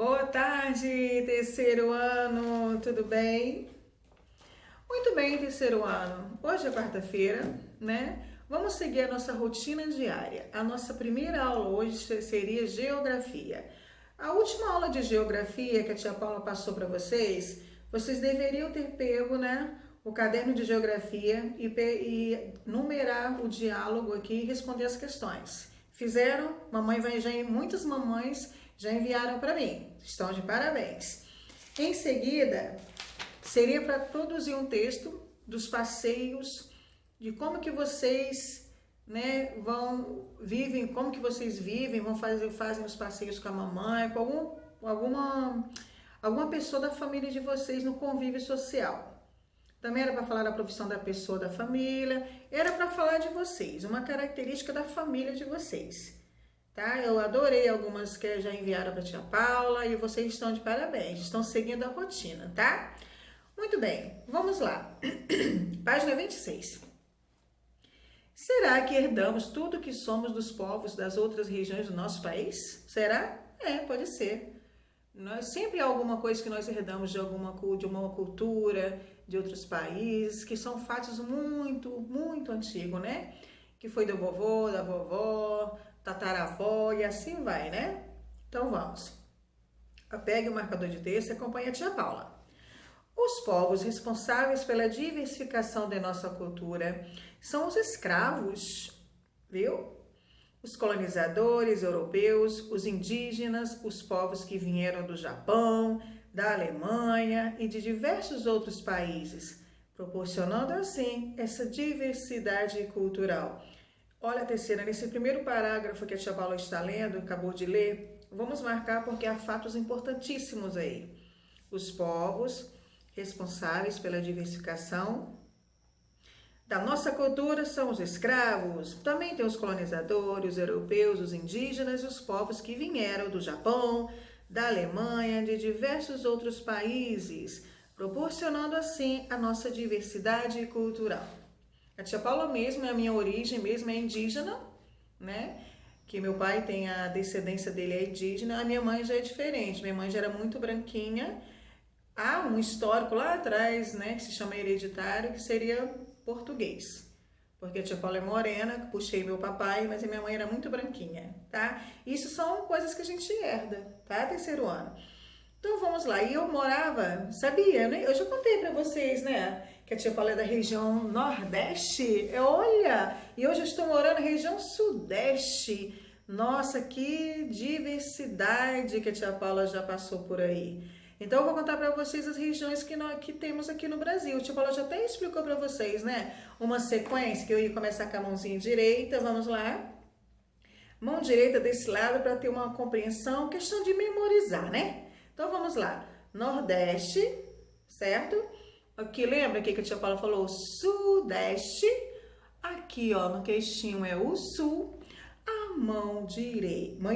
Boa tarde, terceiro ano, tudo bem? Muito bem, terceiro ano. Hoje é quarta-feira, né? Vamos seguir a nossa rotina diária. A nossa primeira aula hoje seria geografia. A última aula de geografia que a tia Paula passou para vocês deveriam ter pego, né? O caderno de geografia e numerar o diálogo aqui e responder as questões. Fizeram? Muitas mamães já enviaram para mim. Estão de parabéns. Em seguida, seria para produzir um texto dos passeios, de como que vocês, né, como que vocês vivem, fazem os passeios com a mamãe, com alguma pessoa da família de vocês no convívio social. Também era para falar da profissão da pessoa da família, era para falar de vocês, uma característica da família de vocês. Tá? Eu adorei algumas que já enviaram para a tia Paula e vocês estão de parabéns, estão seguindo a rotina, tá? Muito bem, vamos lá. Página 26. Será que herdamos tudo que somos dos povos das outras regiões do nosso país? Será? Pode ser. Sempre há alguma coisa que nós herdamos de uma cultura, de outros países, que são fatos muito, muito antigos, né? Que foi do vovô, da vovó, tataravó e assim vai, né? Então vamos. Pegue o marcador de texto e acompanhe a tia Paula. Os povos responsáveis pela diversificação de nossa cultura são os escravos, viu? Os colonizadores europeus, os indígenas, os povos que vieram do Japão, da Alemanha e de diversos outros países, proporcionando assim essa diversidade cultural. Olha, terceira, nesse primeiro parágrafo que a tia Paula está lendo, acabou de ler, vamos marcar porque há fatos importantíssimos aí. Os povos responsáveis pela diversificação da nossa cultura são os escravos, também tem os colonizadores, os europeus, os indígenas e os povos que vieram do Japão, da Alemanha, de diversos outros países, proporcionando assim a nossa diversidade cultural. A tia Paula mesmo, a minha origem mesmo é indígena, né? Que meu pai tem a descendência dele é indígena, a minha mãe já é diferente, minha mãe já era muito branquinha. Há um histórico lá atrás, né, que se chama hereditário, que seria português. Porque a tia Paula é morena, puxei meu papai, mas a minha mãe era muito branquinha, tá? Isso são coisas que a gente herda, tá? Terceiro ano. Então vamos lá. E eu morava, sabia, né? Eu já contei pra vocês, né? Que a tia Paula é da região Nordeste. Olha, e hoje eu estou morando na região Sudeste. Nossa, que diversidade que a tia Paula já passou por aí. Então eu vou contar para vocês as regiões que temos aqui no Brasil. O tia Paula já até explicou para vocês, né? Uma sequência que eu ia começar com a mãozinha direita, vamos lá. Mão direita desse lado para ter uma compreensão, questão de memorizar, né? Então vamos lá. Nordeste, certo? Aqui, lembra aqui que a tia Paula falou? Sudeste. Aqui, ó, no queixinho é o sul. A mão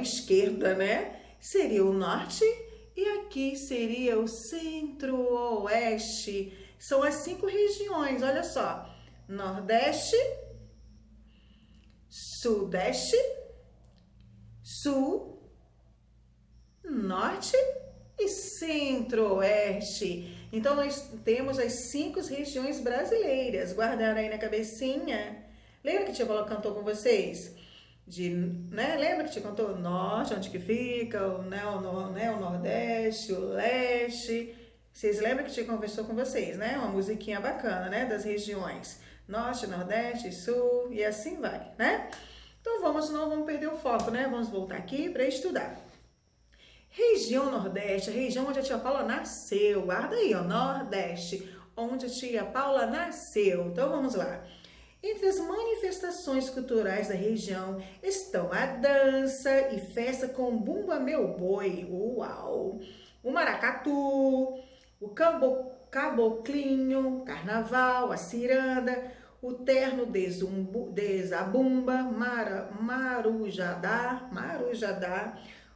esquerda, né? Seria o norte. E aqui seria o centro-oeste. São as 5 regiões, olha só. Nordeste, Sudeste, Sul, Norte e Centro-Oeste. Então, nós temos as 5 regiões brasileiras. Guardaram aí na cabecinha? Lembra que a tia Paula cantou com vocês? Lembra que te contou o norte, onde que fica, o nordeste, o leste. Vocês lembram que te conversou com vocês, né? Uma musiquinha bacana, né? Das regiões norte, nordeste, sul e assim vai, né? Então não vamos perder o foco, né? Vamos voltar aqui para estudar. Região Nordeste, a região onde a tia Paula nasceu. Guarda aí, ó, Nordeste, onde a tia Paula nasceu. Então vamos lá. Entre as manifestações culturais da região estão a dança e festa com Bumba Meu Boi, uau! O maracatu, o caboclinho, carnaval, a ciranda, o terno de zabumba, marujadá,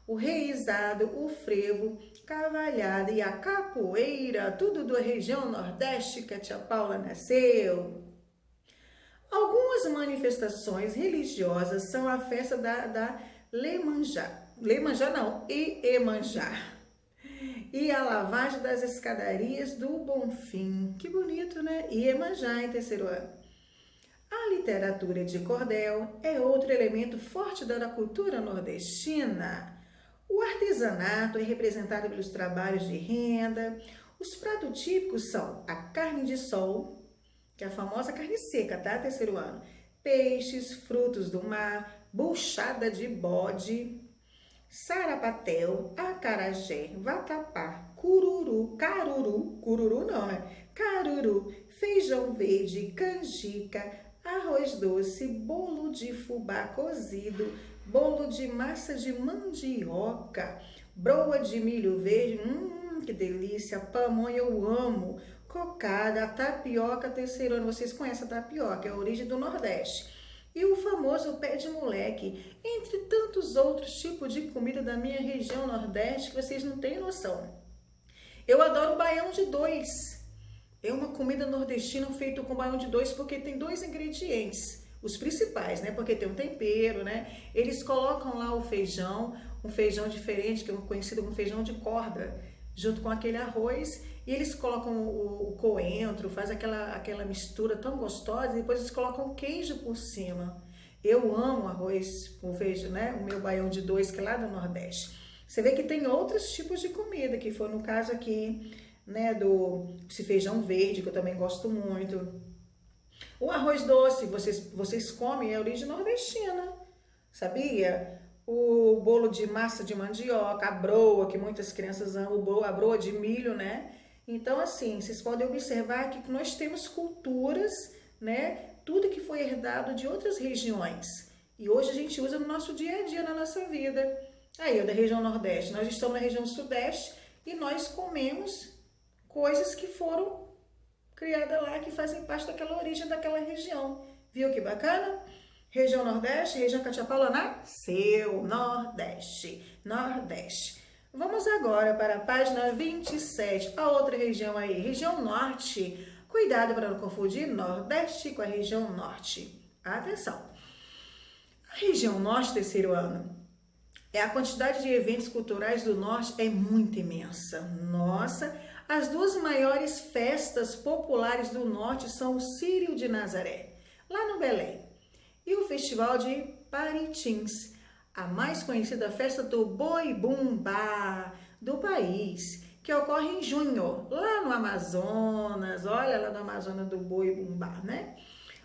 o reizado, o frevo, cavalhada e a capoeira, tudo da região Nordeste que a tia Paula nasceu. Algumas manifestações religiosas são a festa da Iemanjá, Iemanjá, e a lavagem das escadarias do Bonfim. Que bonito, né? Iemanjá em terceiro ano. A literatura de cordel é outro elemento forte da cultura nordestina. O artesanato é representado pelos trabalhos de renda. Os pratos típicos são a carne de sol, que é a famosa carne seca, tá? Terceiro ano. Peixes, frutos do mar, buchada de bode, sarapatel, acarajé, vatapá, cururu não, né? Caruru, feijão verde, canjica, arroz doce, bolo de fubá cozido, bolo de massa de mandioca, broa de milho verde, que delícia, pamonha eu amo, cocada, tapioca, terceiro ano, vocês conhecem a tapioca, é a origem do Nordeste. E o famoso pé de moleque, entre tantos outros tipos de comida da minha região Nordeste que vocês não têm noção. Eu adoro baião de dois. É uma comida nordestina feita com baião de dois porque tem dois ingredientes, os principais, né? Porque tem um tempero, né? Eles colocam lá o feijão, um feijão diferente, que é conhecido como feijão de corda, junto com aquele arroz, e eles colocam o coentro, faz aquela mistura tão gostosa, e depois eles colocam o queijo por cima. Eu amo arroz com feijão, né? O meu baião de dois, que é lá do Nordeste. Você vê que tem outros tipos de comida, que foi no caso aqui, né, esse feijão verde, que eu também gosto muito. O arroz doce, vocês comem, é a origem nordestina, sabia? O bolo de massa de mandioca, a broa, que muitas crianças amam, a broa de milho, né? Então, assim, vocês podem observar que nós temos culturas, né? Tudo que foi herdado de outras regiões. E hoje a gente usa no nosso dia a dia, na nossa vida. Aí, eu da região Nordeste, nós estamos na região Sudeste e nós comemos coisas que foram criadas lá, que fazem parte daquela origem daquela região. Viu que bacana? Região Nordeste, região Catiapala nasceu, Nordeste. Vamos agora para a página 27, a outra região aí, região Norte. Cuidado para não confundir Nordeste com a região Norte. Atenção! A região Norte, terceiro ano, a quantidade de eventos culturais do Norte é muito imensa. Nossa, as duas maiores festas populares do Norte são o Círio de Nazaré, lá no Belém, e o Festival de Paritins, a mais conhecida festa do Boi Bumbá do país, que ocorre em junho, lá no Amazonas. Olha lá no Amazonas do Boi Bumbá, né?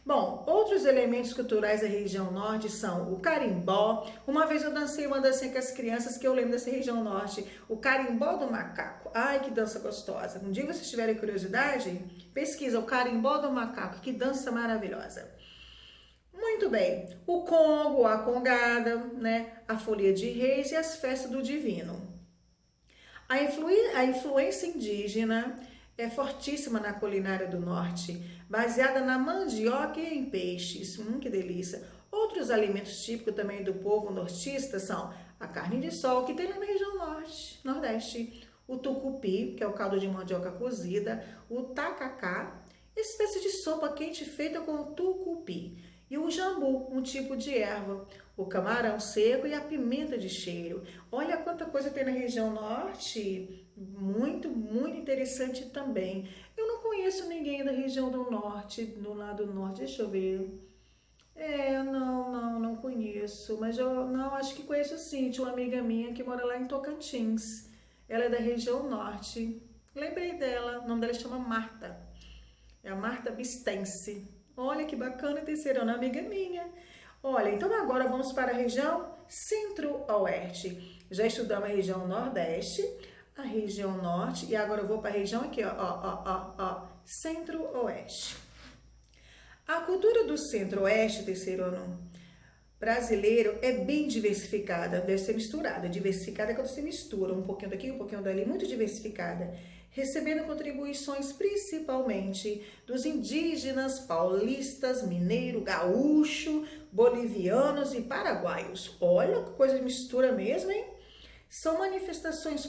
Bom, outros elementos culturais da região norte são o carimbó. Uma vez eu dancei uma dancinha com as crianças que eu lembro dessa região norte, o carimbó do macaco. Ai, que dança gostosa. Um dia vocês tiverem curiosidade, pesquisa o carimbó do macaco, que dança maravilhosa. Muito bem, o Congo, a congada, né, a folia de reis e as festas do divino. A influência indígena é fortíssima na culinária do norte, baseada na mandioca e em peixes. Que delícia! Outros alimentos típicos também do povo nortista são a carne de sol, que tem lá na região nordeste, o tucupi, que é o caldo de mandioca cozida, o tacacá, espécie de sopa quente feita com tucupi, e o jambu, um tipo de erva, o camarão seco e a pimenta de cheiro. Olha quanta coisa tem na região norte, muito, muito interessante também. Eu não conheço ninguém da região do norte, do lado norte, deixa eu ver. Não conheço, mas acho que conheço sim, tinha uma amiga minha que mora lá em Tocantins. Ela é da região norte, lembrei dela, o nome dela chama Marta, é a Marta Bistense. Olha que bacana, terceira ano, amiga minha. Olha, então agora vamos para a região centro-oeste. Já estudamos a região nordeste, a região norte, e agora eu vou para a região aqui, centro-oeste. A cultura do centro-oeste, terceiro ano brasileiro, é bem diversificada, deve ser misturada. Diversificada é quando se mistura um pouquinho daqui, um pouquinho dali, muito diversificada, recebendo contribuições principalmente dos indígenas, paulistas, mineiro, gaúcho, bolivianos e paraguaios. Olha que coisa de mistura mesmo, hein? São manifestações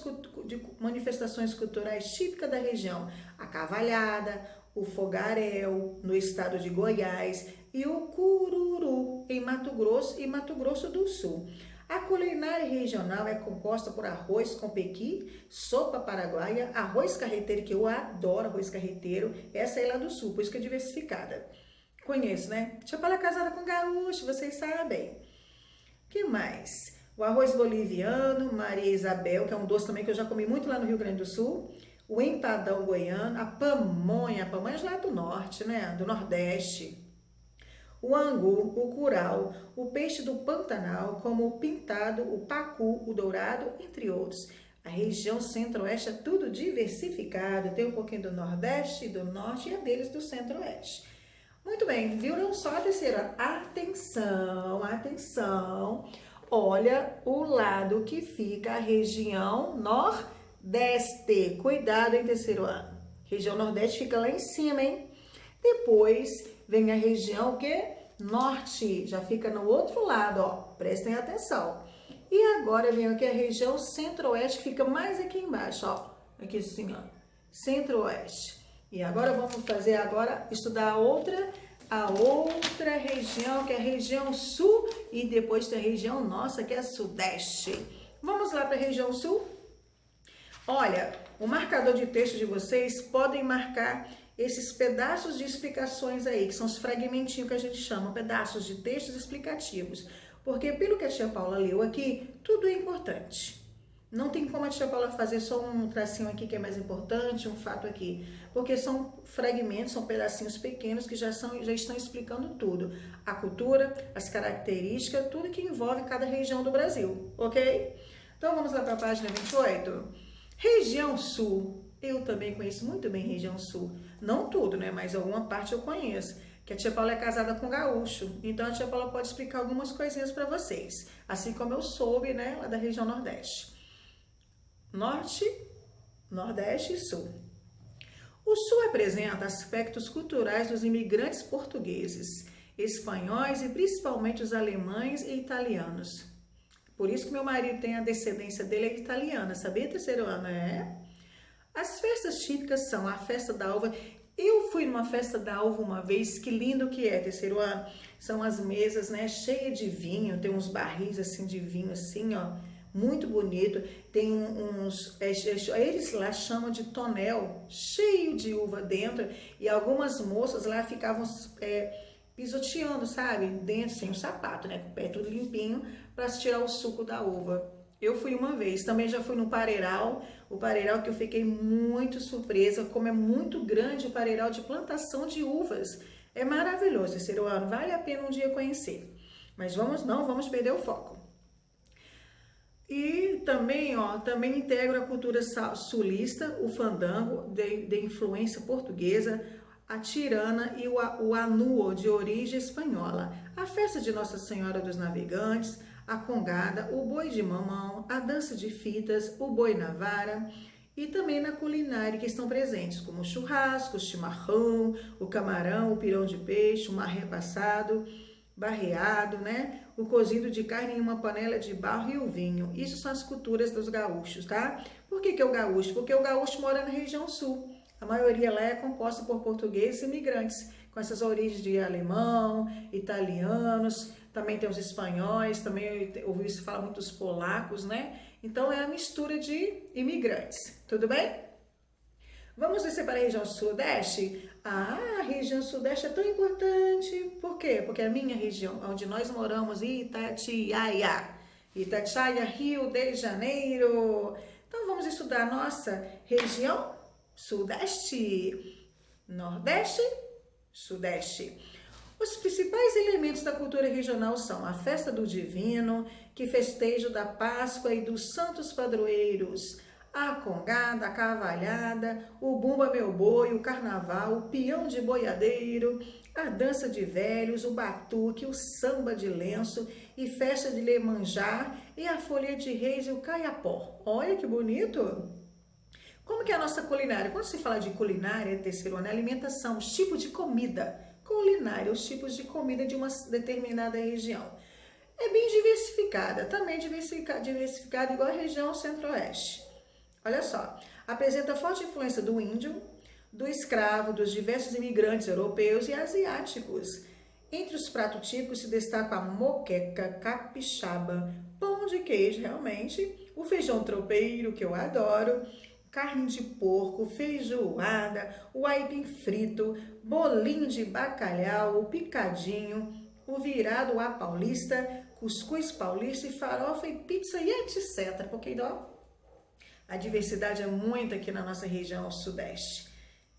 culturais típicas da região. A cavalhada, o fogaréu, no estado de Goiás, e o cururu, em Mato Grosso e Mato Grosso do Sul. A culinária regional é composta por arroz com pequi, sopa paraguaia, arroz carreteiro, que eu adoro arroz carreteiro, essa é lá do sul, por isso que é diversificada. Conheço, né? Tia Paula é casada com gaúcho, vocês sabem. Que mais? O arroz boliviano, Maria Isabel, que é um doce também que eu já comi muito lá no Rio Grande do Sul. O empadão goiano, a pamonha é lá do norte, né? Do nordeste. O angu, o curau, o peixe do Pantanal, como o pintado, o pacu, o dourado, entre outros. A região centro-oeste é tudo diversificado, tem um pouquinho do nordeste, do norte e a deles do centro-oeste. Muito bem, viram só a terceira? Atenção, atenção. Olha o lado que fica a região nordeste. Cuidado, em terceiro ano. Região nordeste fica lá em cima, hein? Depois vem a região que norte, já fica no outro lado, ó. Prestem atenção. E agora vem aqui a região centro-oeste, que fica mais aqui embaixo, ó. Aqui assim, ó. Centro-oeste. E agora vamos fazer estudar a outra região, que é a região sul, e depois tem a região nossa, que é a sudeste. Vamos lá para a região sul? Olha, o marcador de texto de vocês podem marcar esses pedaços de explicações aí, que são os fragmentinhos que a gente chama, pedaços de textos explicativos. Porque pelo que a tia Paula leu aqui, tudo é importante. Não tem como a tia Paula fazer só um tracinho aqui que é mais importante, um fato aqui. Porque são fragmentos, são pedacinhos pequenos que já estão explicando tudo. A cultura, as características, tudo que envolve cada região do Brasil, ok? Então vamos lá para a página 28. Região Sul. Eu também conheço muito bem região Sul. Não tudo, né? Mas alguma parte eu conheço. Que a tia Paula é casada com gaúcho. Então a tia Paula pode explicar algumas coisinhas para vocês. Assim como eu soube, né? Lá da região Nordeste. Norte, Nordeste e Sul. O Sul apresenta aspectos culturais dos imigrantes portugueses, espanhóis e principalmente os alemães e italianos. Por isso que meu marido tem a descendência dele é italiana, sabia, terceiro ano? É. As festas típicas são a festa da uva. Eu fui numa festa da uva uma vez, que lindo que é, terceiro ano. São as mesas, né, cheias de vinho, tem uns barris assim de vinho assim, ó. Muito bonito, tem eles lá chamam de tonel, cheio de uva dentro, e algumas moças lá ficavam pisoteando, sabe, dentro, sem o sapato, né, com o pé tudo limpinho, para tirar o suco da uva. Eu fui uma vez, também já fui no Pareiral, o Pareiral que eu fiquei muito surpresa, como é muito grande o Pareiral de plantação de uvas. É maravilhoso, terceiro ano, vale a pena um dia conhecer. Mas não vamos perder o foco. E também, ó, também integra a cultura sulista, o fandango, de influência portuguesa, a tirana e o anuo, de origem espanhola, a festa de Nossa Senhora dos Navegantes, a congada, o boi de mamão, a dança de fitas, o boi na vara, e também na culinária que estão presentes, como o churrasco, o chimarrão, o camarão, o pirão de peixe, o marré passado, barreado, né? O cozido de carne em uma panela de barro e o vinho. Isso são as culturas dos gaúchos, tá? Por que é o gaúcho? Porque o gaúcho mora na região sul. A maioria lá é composta por portugueses e imigrantes, com essas origens de alemão, italianos, também tem os espanhóis, também eu ouvi se falar muito dos polacos, né? Então é a mistura de imigrantes, tudo bem? Vamos descer para a região sudeste? Ah, a região sudeste é tão importante. Por quê? Porque a minha região, onde nós moramos, Itatiaia. Itatiaia, Rio de Janeiro. Então vamos estudar a nossa região sudeste, nordeste, sudeste. Os principais elementos da cultura regional são a festa do divino, que festeja da Páscoa e dos santos padroeiros, a congada, a cavalhada, o bumba meu boi, o carnaval, o peão de boiadeiro, a dança de velhos, o batuque, o samba de lenço e festa de Iemanjá e a folia de reis e o caiapó. Olha que bonito! Como que é a nossa culinária? Quando se fala de culinária, terceiro ano, é alimentação, os tipos de comida. Culinária, os tipos de comida de uma determinada região. É bem diversificada, também diversificada igual a região centro-oeste. Olha só, apresenta forte influência do índio, do escravo, dos diversos imigrantes europeus e asiáticos. Entre os pratos típicos se destacam a moqueca, capixaba, pão pão de queijo, realmente, o feijão tropeiro, que eu adoro, carne de porco, feijoada, o aipim frito, bolinho de bacalhau, o picadinho, o virado à paulista, cuscuz paulista e farofa e pizza e etc. Porque ó, a diversidade é muita aqui na nossa região sudeste.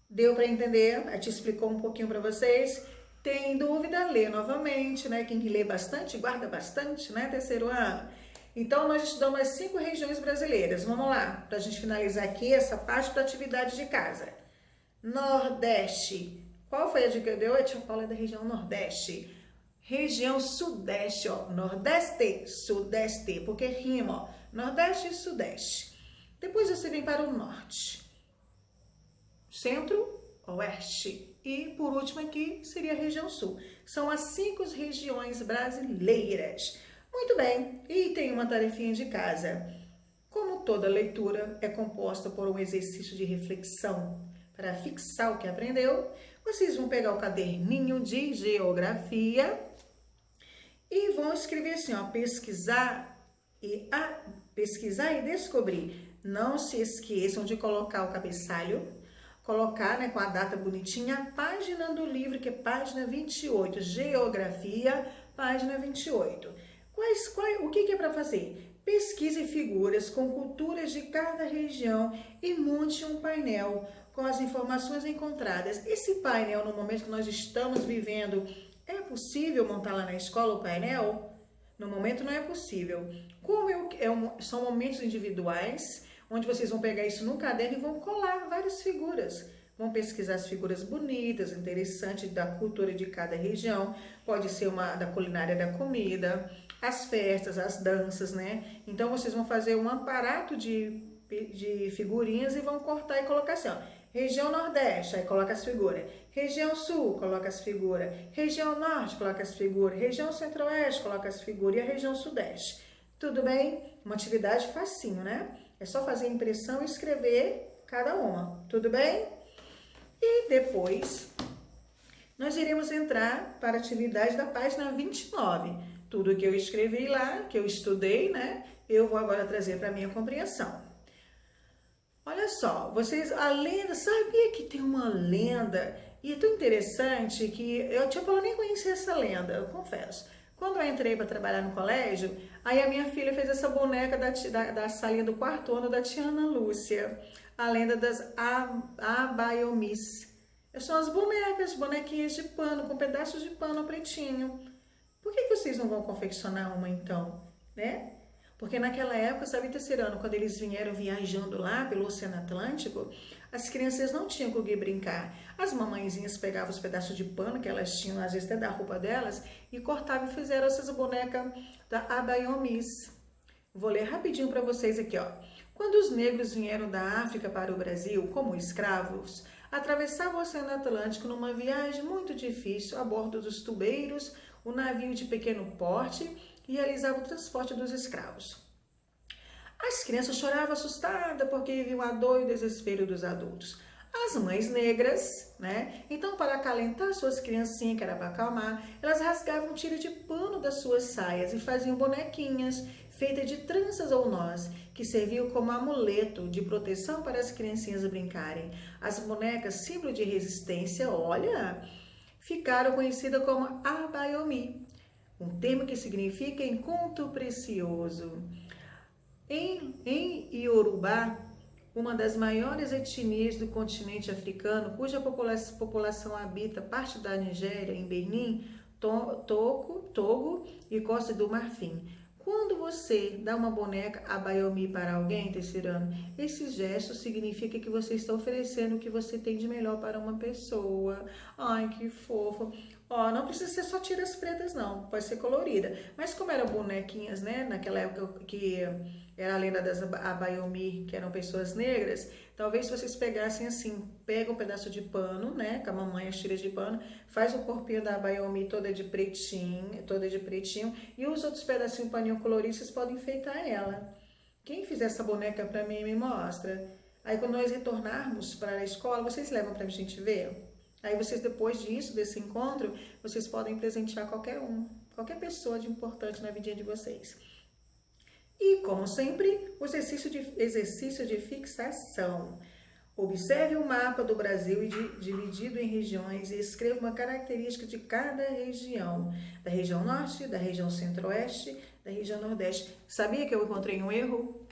Deu para entender? A gente explicou um pouquinho para vocês. Tem dúvida? Lê novamente, né? Quem lê bastante, guarda bastante, né? Terceiro ano. Então, nós estudamos as 5 regiões brasileiras. Vamos lá, para a gente finalizar aqui essa parte para atividade de casa. Nordeste. Qual foi a dica que eu dei? A tia Paula é da região Nordeste. Região Sudeste, ó. Nordeste, Sudeste, porque rima, ó. Nordeste e Sudeste. Depois você vem para o Norte. Centro, Oeste. E, por último aqui, seria a região Sul. São as 5 regiões brasileiras. Muito bem, e tem uma tarefinha de casa. Como toda leitura é composta por um exercício de reflexão para fixar o que aprendeu, vocês vão pegar o caderninho de geografia e vão escrever assim, ó, pesquisar e descobrir. Não se esqueçam de colocar o cabeçalho, colocar, né, com a data bonitinha, a página do livro, que é página 28, Geografia, página 28. O que é para fazer? Pesquise figuras com culturas de cada região e monte um painel com as informações encontradas. Esse painel, no momento que nós estamos vivendo, é possível montar lá na escola o painel? No momento não é possível. São momentos individuais, onde vocês vão pegar isso no caderno e vão colar várias figuras. Vão pesquisar as figuras bonitas, interessantes da cultura de cada região. Pode ser uma da culinária da comida, as festas, as danças, né? Então, vocês vão fazer um aparato de figurinhas e vão cortar e colocar assim, ó. Região Nordeste, aí coloca as figuras. Região Sul, coloca as figuras. Região Norte, coloca as figuras. Região Centro-Oeste, coloca as figuras. E a região Sudeste. Tudo bem? Uma atividade facinho, né? É só fazer impressão e escrever cada uma. Tudo bem? E depois, nós iremos entrar para a atividade da página 29. Tudo que eu escrevi lá, que eu estudei, né? Eu vou agora trazer para a minha compreensão. Olha só, vocês, a lenda, sabia que tem uma lenda? E é tão interessante que eu, tipo, eu nem conhecia essa lenda, eu confesso. Quando eu entrei para trabalhar no colégio, aí a minha filha fez essa boneca da salinha do quarto ano da tia Ana Lúcia. A lenda das Abaiomis. São as bonequinhas de pano, com pedaços de pano pretinho. Por que vocês não vão confeccionar uma então, né? Porque naquela época, sabe, terceiro ano, quando eles vieram viajando lá pelo Oceano Atlântico, as crianças não tinham com o que brincar. As mamãezinhas pegavam os pedaços de pano que elas tinham, às vezes até da roupa delas, e cortavam e fizeram essas bonecas da Abaiomis. Vou ler rapidinho para vocês aqui, ó. Quando os negros vieram da África para o Brasil como escravos, atravessavam o Oceano Atlântico numa viagem muito difícil a bordo dos tubeiros, o navio de pequeno porte, realizava o transporte dos escravos. As crianças choravam assustadas porque viam a dor e o desespero dos adultos. As mães negras, né? Então, para acalentar suas criancinhas, que era para acalmar, elas rasgavam tira de pano das suas saias e faziam bonequinhas feitas de tranças ou nós, que serviam como amuleto de proteção para as criancinhas brincarem. As bonecas, símbolo de resistência, olha, ficaram conhecidas como Abaiomi, um termo que significa encontro precioso. Em Iorubá, uma das maiores etnias do continente africano, cuja população habita parte da Nigéria, em Benin, Togo e Costa do Marfim. Quando você dá uma boneca Abaiomi para alguém, terceiro ano, esse gesto significa que você está oferecendo o que você tem de melhor para uma pessoa. Ai, que fofo. Ó, não precisa ser só tiras pretas, não. Pode ser colorida. Mas como eram bonequinhas, né? Naquela época que era a lenda das Abaiomi, que eram pessoas negras, talvez se vocês pegassem assim, pega um pedaço de pano, né? Com a mamãe, as tiras de pano, faz o corpinho da Abaiomi toda de pretinho, e os outros pedacinhos, paninho colorido, vocês podem enfeitar ela. Quem fizer essa boneca pra mim, me mostra. Aí quando nós retornarmos para a escola, vocês levam pra gente ver? Aí vocês, depois disso, desse encontro, vocês podem presentear qualquer pessoa de importante na vidinha de vocês. E, como sempre, o exercício de fixação. Observe o mapa do Brasil dividido em regiões e escreva uma característica de cada região. Da região norte, da região centro-oeste, da região nordeste. Sabia que eu encontrei um erro?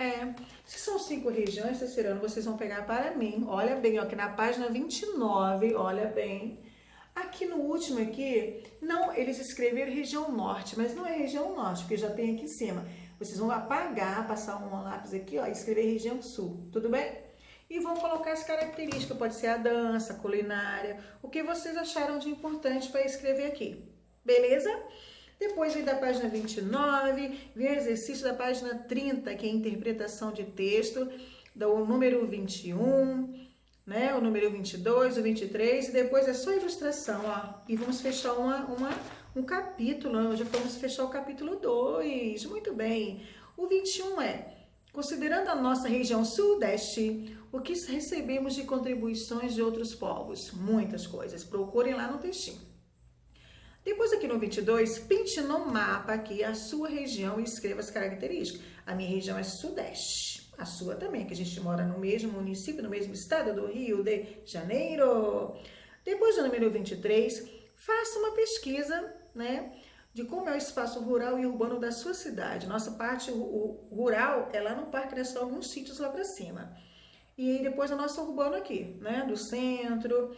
Se são 5 regiões, terceiro ano, vocês vão pegar para mim. Olha bem, ó, aqui na página 29, olha bem. Aqui no último aqui, não, eles escreveram região norte, mas não é região norte, porque já tem aqui em cima. Vocês vão apagar, passar um lápis aqui, ó, e escrever região sul, tudo bem? E vão colocar as características, pode ser a dança, a culinária, o que vocês acharam de importante para escrever aqui, beleza? Depois vem da página 29, vem o exercício da página 30, que é a interpretação de texto, do número 21, né? O número 22, o 23, e depois é só ilustração, ó. E vamos fechar um capítulo, já vamos fechar o capítulo 2, muito bem. O 21 é, considerando a nossa região sudeste, o que recebemos de contribuições de outros povos? Muitas coisas, procurem lá no textinho. Depois aqui no 22, pinte no mapa aqui a sua região e escreva as características. A minha região é sudeste, a sua também, que a gente mora no mesmo município, no mesmo estado do Rio de Janeiro. Depois do número 23, faça uma pesquisa, né, de como é o espaço rural e urbano da sua cidade. Nossa parte rural é lá no Parque Nacional, alguns sítios lá para cima. E depois a nossa urbano aqui, né, do centro.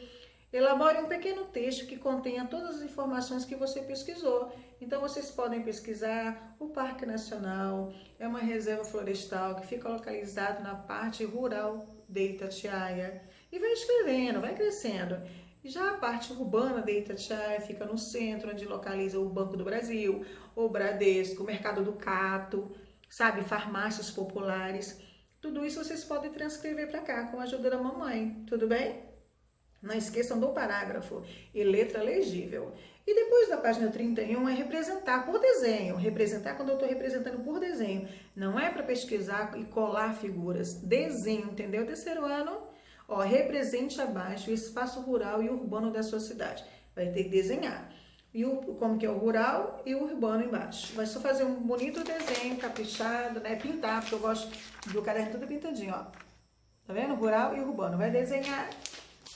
Elabore um pequeno texto que contenha todas as informações que você pesquisou. Então, vocês podem pesquisar o Parque Nacional, é uma reserva florestal que fica localizado na parte rural de Itatiaia. E vai escrevendo, vai crescendo. Já a parte urbana de Itatiaia fica no centro, onde localiza o Banco do Brasil, o Bradesco, o Mercado do Cato, sabe, farmácias populares. Tudo isso vocês podem transcrever para cá com a ajuda da mamãe, tudo bem? Não esqueçam do parágrafo e letra legível. E depois da página 31 é representar por desenho. Representar quando eu estou representando por desenho. Não é para pesquisar e colar figuras. Desenho, entendeu? Terceiro ano, ó, represente abaixo o espaço rural e urbano da sua cidade. Vai ter que desenhar. E como que é o rural e o urbano embaixo. Vai só fazer um bonito desenho, caprichado, né? Pintar, porque eu gosto do caderno tudo pintadinho, ó. Tá vendo? Rural e urbano. Vai desenhar.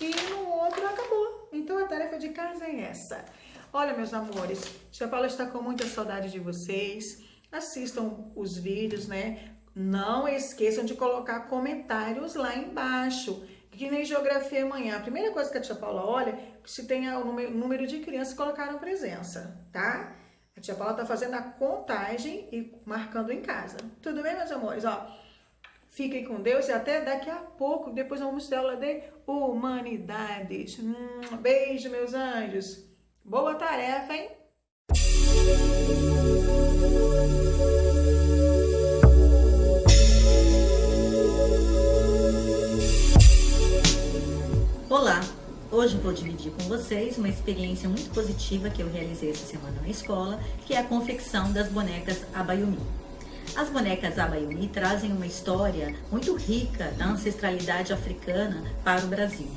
E no outro acabou. Então a tarefa de casa é essa. Olha, meus amores, Tia Paula está com muita saudade de vocês. Assistam os vídeos, né? Não esqueçam de colocar comentários lá embaixo. Que nem geografia amanhã. A primeira coisa que a Tia Paula olha é se tem o número de crianças que colocaram presença, tá? A Tia Paula tá fazendo a contagem e marcando em casa. Tudo bem, meus amores? Ó. Fiquem com Deus e até daqui a pouco, depois vamos ter aula de humanidades. Beijo, meus anjos. Boa tarefa, hein? Olá! Hoje vou dividir com vocês uma experiência muito positiva que eu realizei essa semana na escola, que é a confecção das bonecas Abayumi. As bonecas Abayumi trazem uma história muito rica da ancestralidade africana para o Brasil.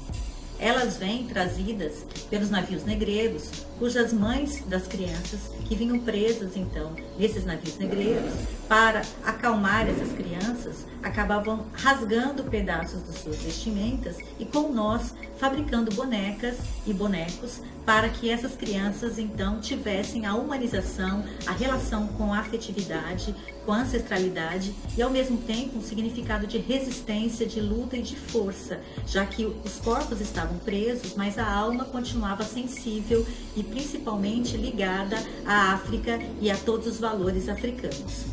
Elas vêm trazidas pelos navios negreiros, cujas mães das crianças que vinham presas então nesses navios negreiros, para acalmar essas crianças, acabavam rasgando pedaços das suas vestimentas e com nós fabricando bonecas e bonecos para que essas crianças então tivessem a humanização, a relação com a afetividade, com a ancestralidade e ao mesmo tempo um significado de resistência, de luta e de força, já que os corpos estavam presos, mas a alma continuava sensível e principalmente ligada à África e a todos os valores africanos.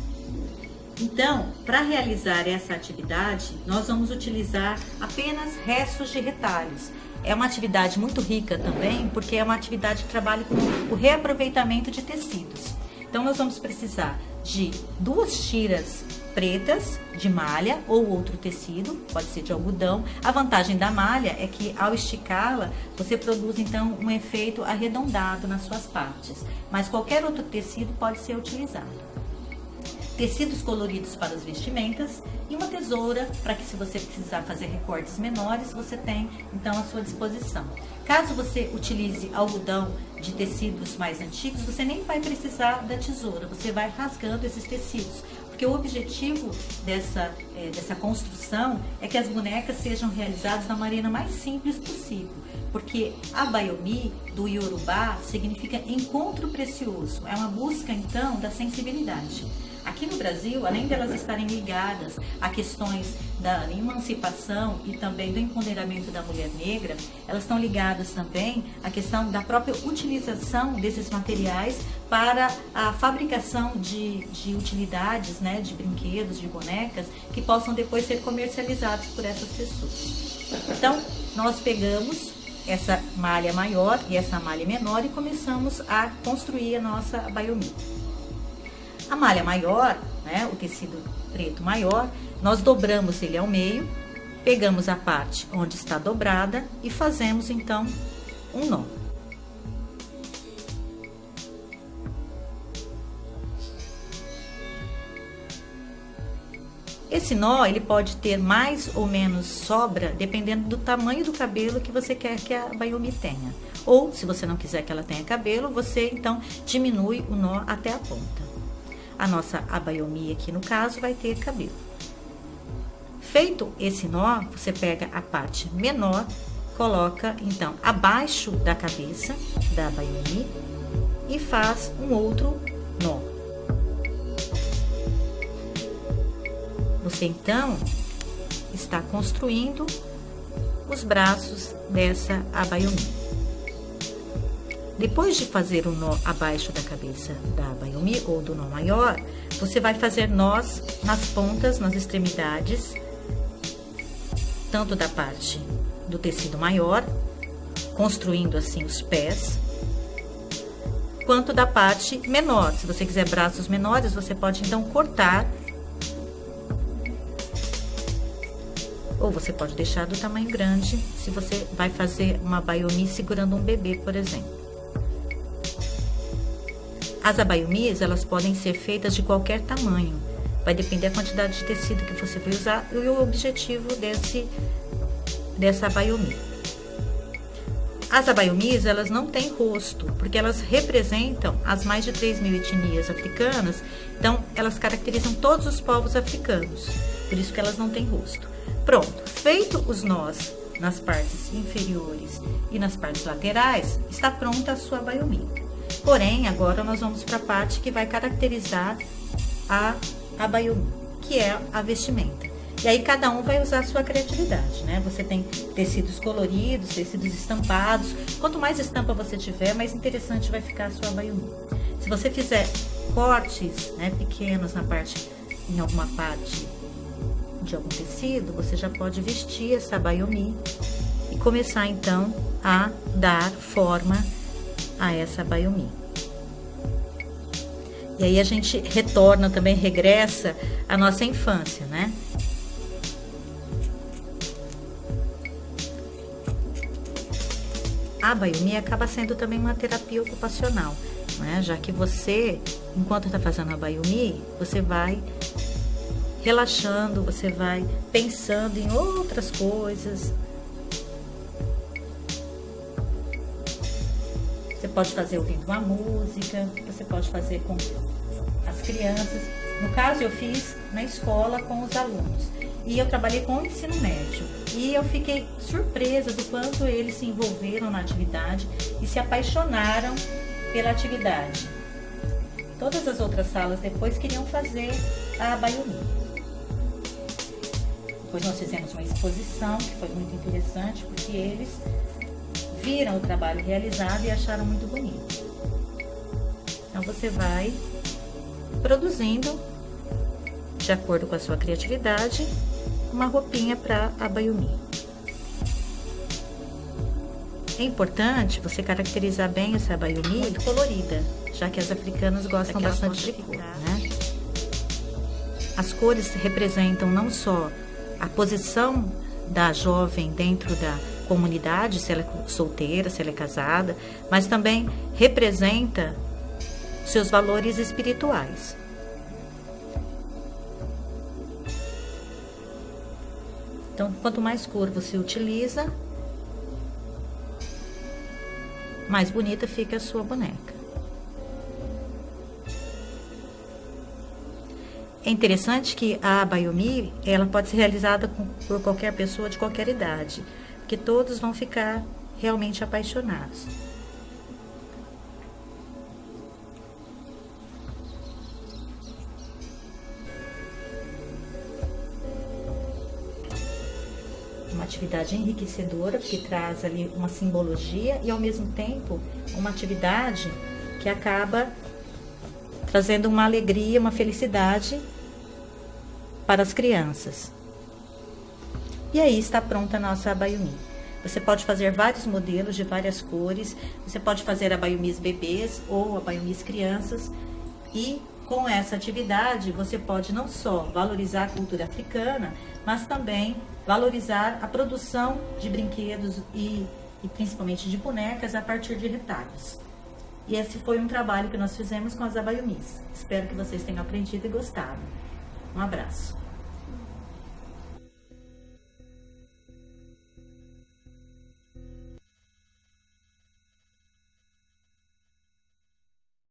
Então, para realizar essa atividade, nós vamos utilizar apenas restos de retalhos. É uma atividade muito rica também, porque é uma atividade que trabalha com o reaproveitamento de tecidos. Então, nós vamos precisar de 2 tiras pretas de malha ou outro tecido, pode ser de algodão. A vantagem da malha é que ao esticá-la, você produz então um efeito arredondado nas suas partes, mas qualquer outro tecido pode ser utilizado. Tecidos coloridos para as vestimentas e uma tesoura para que, se você precisar fazer recortes menores, você tem então à sua disposição. Caso você utilize algodão de tecidos mais antigos, você nem vai precisar da tesoura, você vai rasgando esses tecidos, porque porque o objetivo dessa construção é que as bonecas sejam realizadas da maneira mais simples possível, porque Abayomi, do Yorubá, significa encontro precioso, é uma busca então da sensibilidade. Aqui no Brasil, além delas estarem ligadas a questões da emancipação e também do empoderamento da mulher negra, elas estão ligadas também à questão da própria utilização desses materiais para a fabricação de utilidades, né, de brinquedos, de bonecas, que possam depois ser comercializados por essas pessoas. Então, nós pegamos essa malha maior e essa malha menor e começamos a construir a nossa Abayomi. A malha maior, né, o tecido preto maior, nós dobramos ele ao meio, pegamos a parte onde está dobrada e fazemos então um nó. Esse nó, ele pode ter mais ou menos sobra, dependendo do tamanho do cabelo que você quer que a Abayomi tenha. Ou, se você não quiser que ela tenha cabelo, você então diminui o nó até a ponta. A nossa Abayomi aqui, no caso, vai ter cabelo. Feito esse nó, você pega a parte menor, coloca, então, abaixo da cabeça da Abayomi e faz um outro nó. Você, então, está construindo os braços dessa Abayomi. Depois de fazer o nó abaixo da cabeça da Abayomi ou do nó maior, você vai fazer nós nas pontas, nas extremidades, tanto da parte do tecido maior, construindo assim os pés, quanto da parte menor. Se você quiser braços menores, você pode então cortar, ou você pode deixar do tamanho grande, se você vai fazer uma Abayomi segurando um bebê, por exemplo. As Abayomis, elas podem ser feitas de qualquer tamanho. Vai depender da quantidade de tecido que você vai usar e o objetivo dessa Abayomi. As Abayomis, elas não têm rosto, porque elas representam as mais de 3.000 etnias africanas, então elas caracterizam todos os povos africanos, por isso que elas não têm rosto. Pronto, feito os nós nas partes inferiores e nas partes laterais, está pronta a sua Abayomi. Porém, agora nós vamos para a parte que vai caracterizar a Abayomi, que é a vestimenta. E aí cada um vai usar a sua criatividade, né? Você tem tecidos coloridos, tecidos estampados. Quanto mais estampa você tiver, mais interessante vai ficar a sua Abayomi. Se você fizer cortes, né, pequenos em alguma parte de algum tecido, você já pode vestir essa Abayomi e começar então a dar forma a essa Abayomi. E aí a gente retorna também, regressa à nossa infância, né? A Abayomi acaba sendo também uma terapia ocupacional, né? Já que você, enquanto está fazendo a Abayomi, você vai relaxando, você vai pensando em outras coisas. Você pode fazer ouvindo uma música, você pode fazer com as crianças. No caso, eu fiz na escola com os alunos. E eu trabalhei com o ensino médio. E eu fiquei surpresa do quanto eles se envolveram na atividade e se apaixonaram pela atividade. Todas as outras salas depois queriam fazer a Abayomi. Depois nós fizemos uma exposição, que foi muito interessante, porque eles viram o trabalho realizado e acharam muito bonito. Então você vai produzindo, de acordo com a sua criatividade, uma roupinha para a Abayomi. É importante você caracterizar bem essa Abayomi muito colorida, já que as africanas gostam bastante de cor, né? As cores representam não só a posição da jovem dentro da comunidade, se ela é solteira, se ela é casada, mas também representa seus valores espirituais. Então, quanto mais cor você utiliza, mais bonita fica a sua boneca. É interessante que a Abayomi, ela pode ser realizada por qualquer pessoa de qualquer idade, porque todos vão ficar realmente apaixonados. Uma atividade enriquecedora, porque traz ali uma simbologia e ao mesmo tempo uma atividade que acaba trazendo uma alegria, uma felicidade para as crianças. E aí está pronta a nossa Abayomi. Você pode fazer vários modelos de várias cores, você pode fazer Abayomis bebês ou Abayomis crianças, e com essa atividade você pode não só valorizar a cultura africana, mas também valorizar a produção de brinquedos e principalmente de bonecas a partir de retalhos. E esse foi um trabalho que nós fizemos com as Abayomis. Espero que vocês tenham aprendido e gostado. Um abraço.